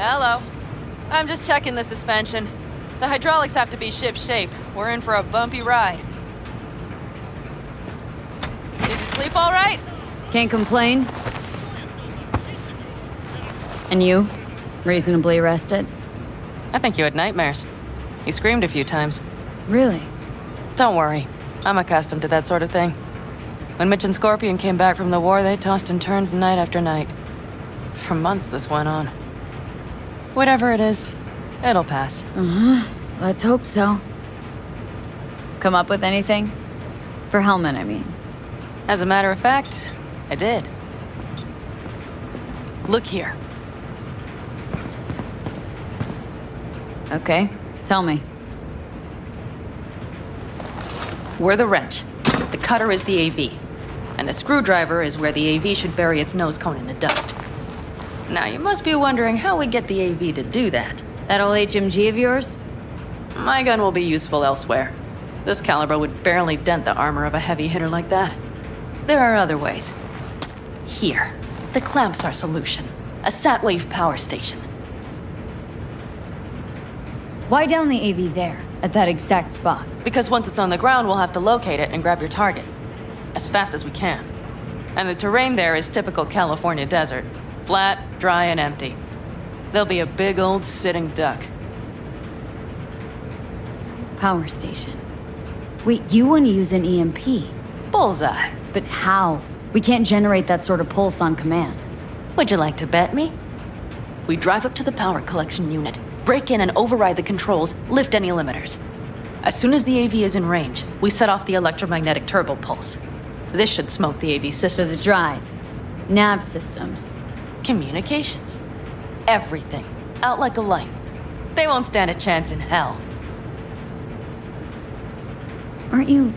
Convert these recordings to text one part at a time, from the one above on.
Hello. I'm just checking the suspension. The hydraulics have to be ship-shape. We're in for a bumpy ride. Did you sleep all right? Can't complain. And you? Reasonably rested? I think you had nightmares. You screamed a few times. Really? Don't worry. I'm accustomed to that sort of thing. When Mitch and Scorpion came back from the war, they tossed and turned night after night. For months this went on. Whatever it is, it'll pass. Let's hope so. Come up with anything? For Hellman, I mean. As a matter of fact, I did. Look here. Okay, tell me. We're the wrench. The cutter is the AV. And the screwdriver is where the AV should bury its nose cone in the dust. Now, you must be wondering how we get the AV to do that. That old HMG of yours? My gun will be useful elsewhere. This caliber would barely dent the armor of a heavy hitter like that. There are other ways. Here, the clamp's our solution. A Satwave power station. Why down the AV there, at that exact spot? Because once it's on the ground, we'll have to locate it and grab your target. As fast as we can. And the terrain there is typical California desert. Flat, dry, and empty. There'll be a big old sitting duck. Power station. Wait, you want to use an EMP? Bullseye. But how? We can't generate that sort of pulse on command. Would you like to bet me? We drive up to the power collection unit, break in and override the controls, lift any limiters. As soon as the AV is in range, we set off the electromagnetic turbo pulse. This should smoke the AV So systems. the drive, nav systems. Communications. Everything. Out like a light. They won't stand a chance in hell. Aren't you,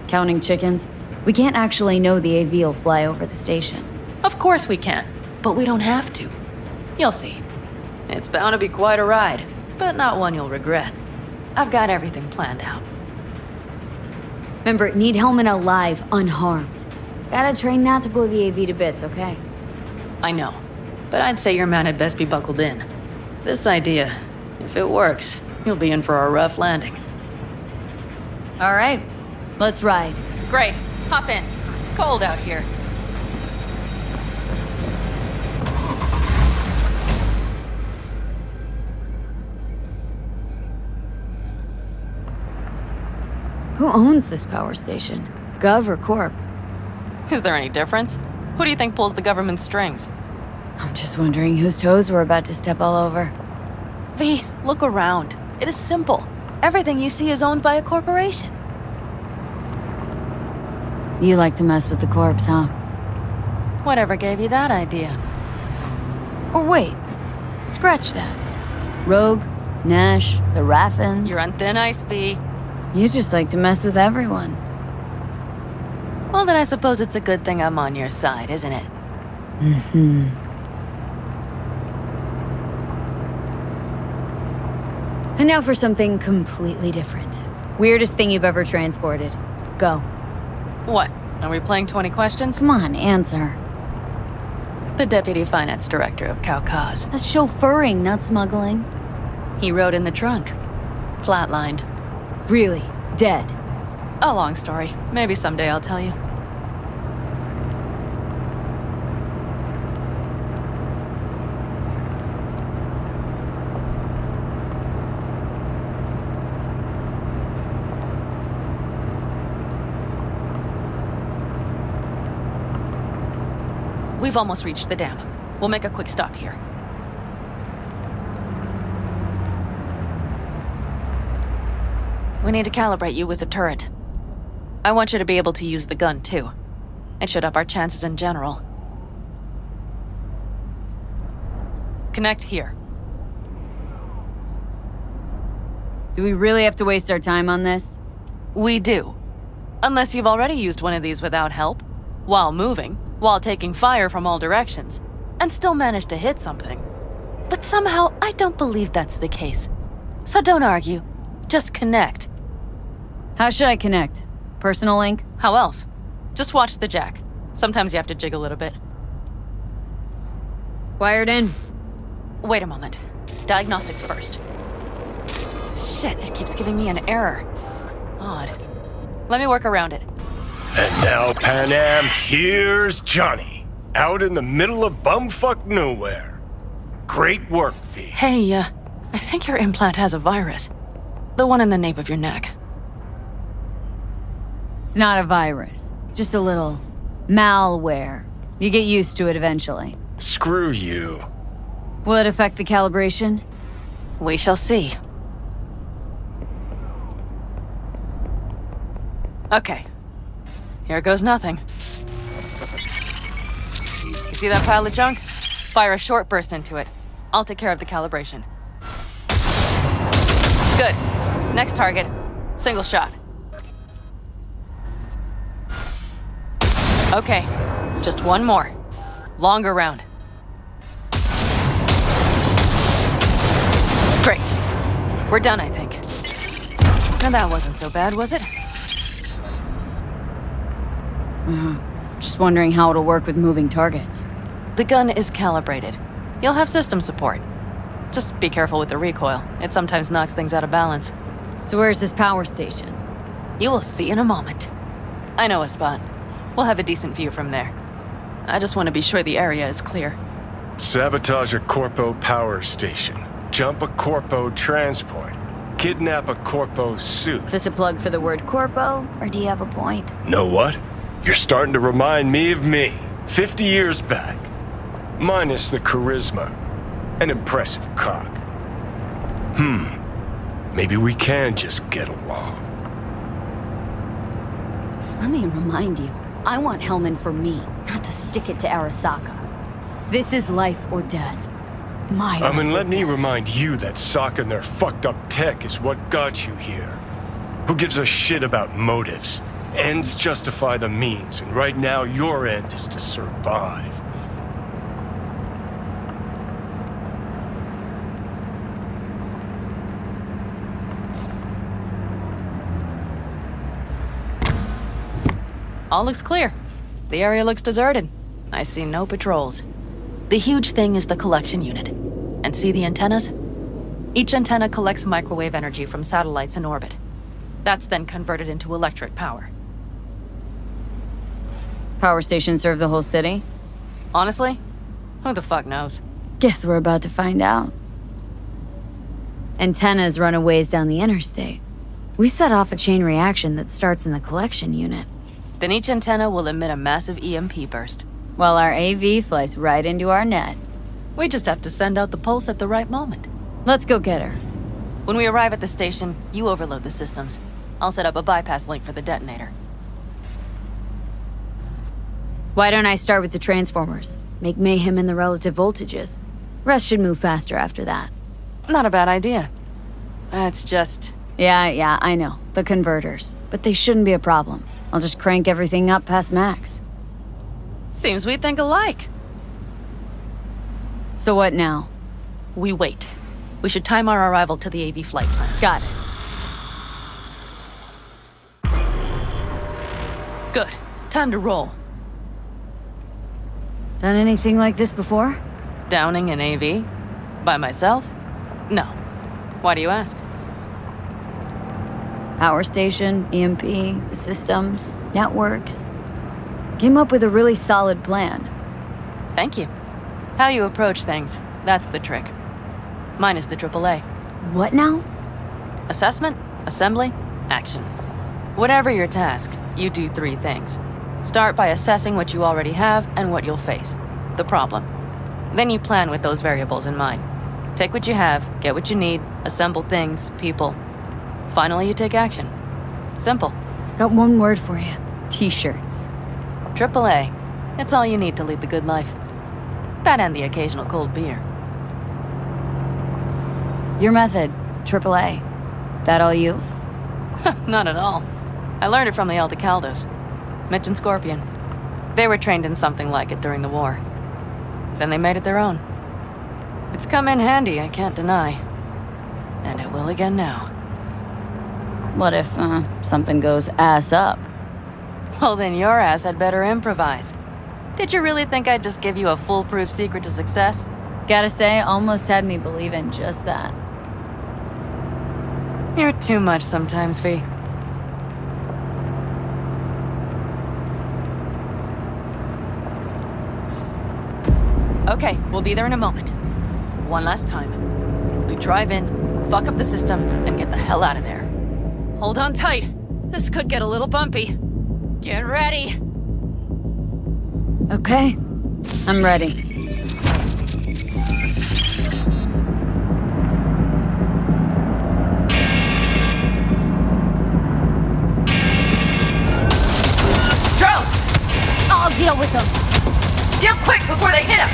counting chickens? We can't actually know the AV will fly over the station. Of course we can, but we don't have to. You'll see. It's bound to be quite a ride, but not one you'll regret. I've got everything planned out. Remember, need Hellman alive, unharmed. Gotta train that to blow the AV to bits, okay? I know, but I'd say your man had best be buckled in. This idea, if it works, you'll be in for a rough landing. All right, let's ride. Great, hop in. It's cold out here. Who owns this power station? Gov or Corp? Is there any difference? Who do you think pulls the government's strings? I'm just wondering whose toes we're about to step all over. V, look around. It is simple. Everything you see is owned by a corporation. You like to mess with the corps, huh? Whatever gave you that idea? Or wait, scratch that. Rogue, Nash, the Raffins. You're on thin ice, V. You just like to mess with everyone. Well, then I suppose it's a good thing I'm on your side, isn't it? Mm-hmm. And now for something completely different. Weirdest thing you've ever transported. Go. What? Are we playing 20 questions? Come on, answer. The Deputy Finance Director of Caucase. That's chauffeuring, not smuggling. He rode in the trunk. Flatlined. Really? Dead? A long story. Maybe someday I'll tell you. We've almost reached the dam. We'll make a quick stop here. We need to calibrate you with the turret. I want you to be able to use the gun, too. It should up our chances in general. Connect here. Do we really have to waste our time on this? We do. Unless you've already used one of these without help, while moving, while taking fire from all directions, and still managed to hit something. But somehow, I don't believe that's the case. So don't argue. Just connect. How should I connect? Personal link? How else? Just watch the jack. Sometimes you have to jig a little bit. Wired in. Wait a moment. Diagnostics first. Shit, it keeps giving me an error. Odd. Let me work around it. And now, Pan Am, here's Johnny. Out in the middle of bumfuck nowhere. Great work, V. Hey, I think your implant has a virus. The one in the nape of your neck. It's not a virus, just a little malware. You get used to it eventually. Screw you. Will it affect the calibration? We shall see. Okay. Here goes nothing. You see that pile of junk? Fire a short burst into it. I'll take care of the calibration. Good. Next target. Single shot. Okay. Just one more. Longer round. Great. We're done, I think. Now that wasn't so bad, was it? Just wondering how it'll work with moving targets. The gun is calibrated. You'll have system support. Just be careful with the recoil. It sometimes knocks things out of balance. So where's this power station? You will see in a moment. I know a spot. We'll have a decent view from there. I just want to be sure the area is clear. Sabotage a Corpo power station. Jump a Corpo transport. Kidnap a Corpo suit. This a plug for the word corpo, or do you have a point? Know what? You're starting to remind me of me, 50 years back. Minus the charisma. An impressive cock. Maybe we can just get along. Let me remind you, I want Hellman for me, not to stick it to Arasaka. This is life or death. Let me remind you that Sokka and their fucked up tech is what got you here. Who gives a shit about motives? Ends justify the means, and right now your end is to survive. All looks clear. The area looks deserted. I see no patrols. The huge thing is the collection unit. And see the antennas? Each antenna collects microwave energy from satellites in orbit. That's then converted into electric power. Power stations serve the whole city? Honestly, who the fuck knows? Guess we're about to find out. Antennas run a ways down the interstate. We set off a chain reaction that starts in the collection unit. Then each antenna will emit a massive EMP burst. While our AV flies right into our net. We just have to send out the pulse at the right moment. Let's go get her. When we arrive at the station, you overload the systems. I'll set up a bypass link for the detonator. Why don't I start with the transformers? Make mayhem in the relative voltages. Rest should move faster after that. Not a bad idea. It's just... Yeah, I know. The converters. But they shouldn't be a problem. I'll just crank everything up past max. Seems we think alike. So what now? We wait. We should time our arrival to the AV flight plan. Got it. Good. Time to roll. Done anything like this before? Downing an AV? By myself? No. Why do you ask? Power station, EMP, the systems, networks. Came up with a really solid plan. Thank you. How you approach things, that's the trick. Mine is the AAA. What now? Assessment, assembly, action. Whatever your task, you do 3 things. Start by assessing what you already have and what you'll face. The problem. Then you plan with those variables in mind. Take what you have, get what you need, assemble things, people. Finally, you take action. Simple. Got one word for you. T-shirts. AAA. It's all you need to lead the good life. That and the occasional cold beer. Your method, AAA. That all you? Not at all. I learned it from the Aldecaldos. Mitch and Scorpion. They were trained in something like it during the war. Then they made it their own. It's come in handy, I can't deny. And it will again now. What if, something goes ass up? Well, then your ass had better improvise. Did you really think I'd just give you a foolproof secret to success? Gotta say, almost had me believe in just that. You're too much sometimes, V. Okay, we'll be there in a moment. One last time. We drive in, fuck up the system, and get the hell out of there. Hold on tight. This could get a little bumpy. Get ready. Okay, I'm ready. Drone! I'll deal with them. Deal quick before they hit us!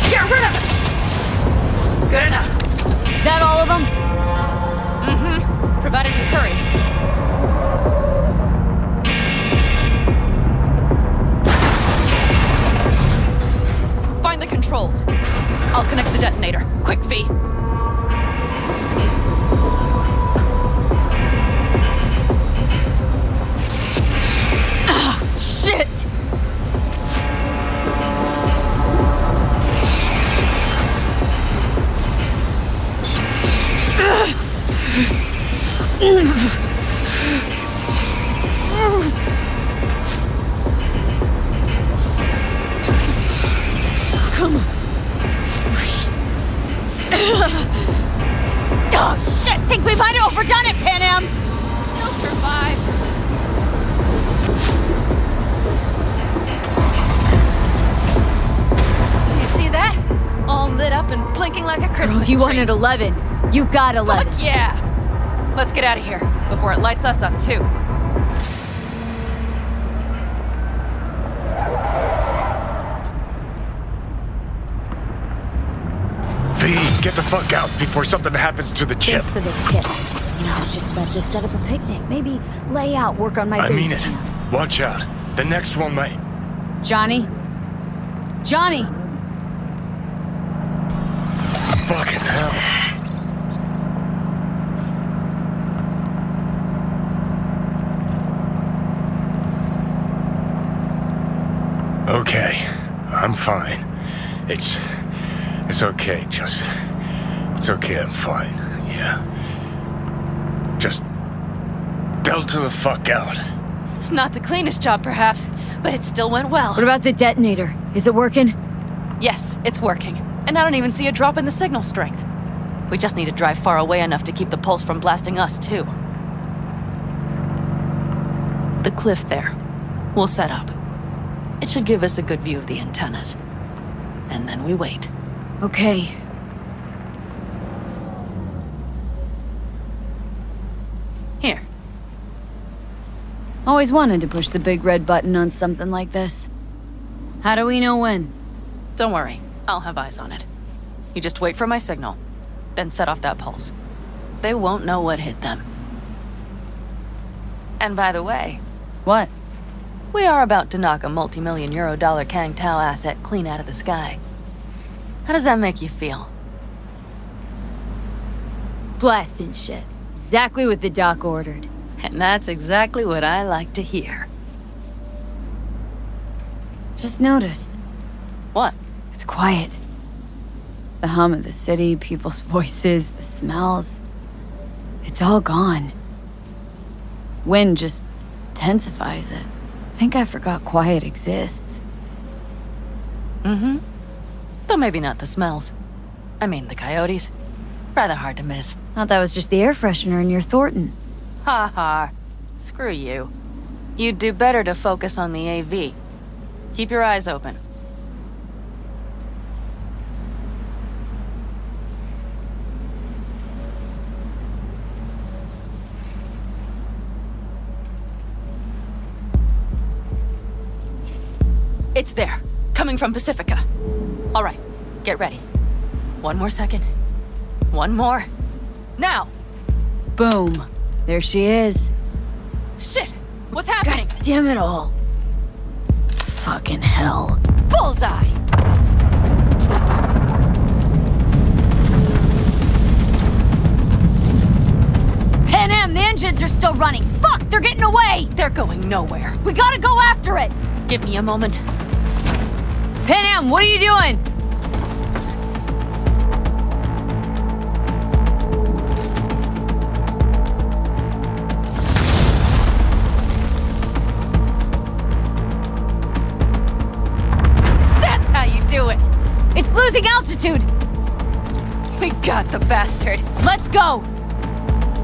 Get rid of it! Good enough. Is that all of them? Mm-hmm. Provided we hurry. Find the controls. I'll connect the detonator. Quick, V. Shit! Come on. Oh shit! Think we might have overdone it, Pan Am. You'll survive. Do you see that? All lit up and blinking like a Christmas You tree. wanted 11. You got 11. Fuck yeah! Let's get out of here before it lights us up too. V, get the fuck out before something happens to the chip. Thanks for the tip. I was just about to set up a picnic. Maybe lay out, work on my I mean base it. camp. Watch out. The next one might. Johnny? Johnny! Fucking hell. Okay, I'm fine. It's okay, just... It's okay, I'm fine, yeah. Just... delta the fuck out. Not the cleanest job, perhaps, but it still went well. What about the detonator? Is it working? Yes, it's working. And I don't even see a drop in the signal strength. We just need to drive far away enough to keep the pulse from blasting us, too. The cliff there. We'll set up. It should give us a good view of the antennas. And then we wait. Okay. Here. Always wanted to push the big red button on something like this. How do we know when? Don't worry. I'll have eyes on it. You just wait for my signal. Then set off that pulse. They won't know what hit them. And by the way, What? we are about to knock a multi-million euro dollar Kang Tao asset clean out of the sky. How does that make you feel? Blasting shit. Exactly what the doc ordered. And that's exactly what I like to hear. Just noticed. What? It's quiet. The hum of the city, people's voices, the smells. It's all gone. Wind just intensifies it. I think I forgot quiet exists. Mm-hmm. Though maybe not the smells. I mean, the coyotes. Rather hard to miss. Thought that was just the air freshener in your Thornton. Ha ha. Screw you. You'd do better to focus on the AV. Keep your eyes open. It's there, coming from Pacifica. All right, get ready. One more second. One more. Now! Boom. There she is. Shit! What's happening? Damn it all. Fucking hell. Bullseye! Pan Am, the engines are still running. Fuck, they're getting away. They're going nowhere. We gotta go after it. Give me a moment. Panam, what are you doing? That's how you do it. It's losing altitude! We got the bastard. Let's go!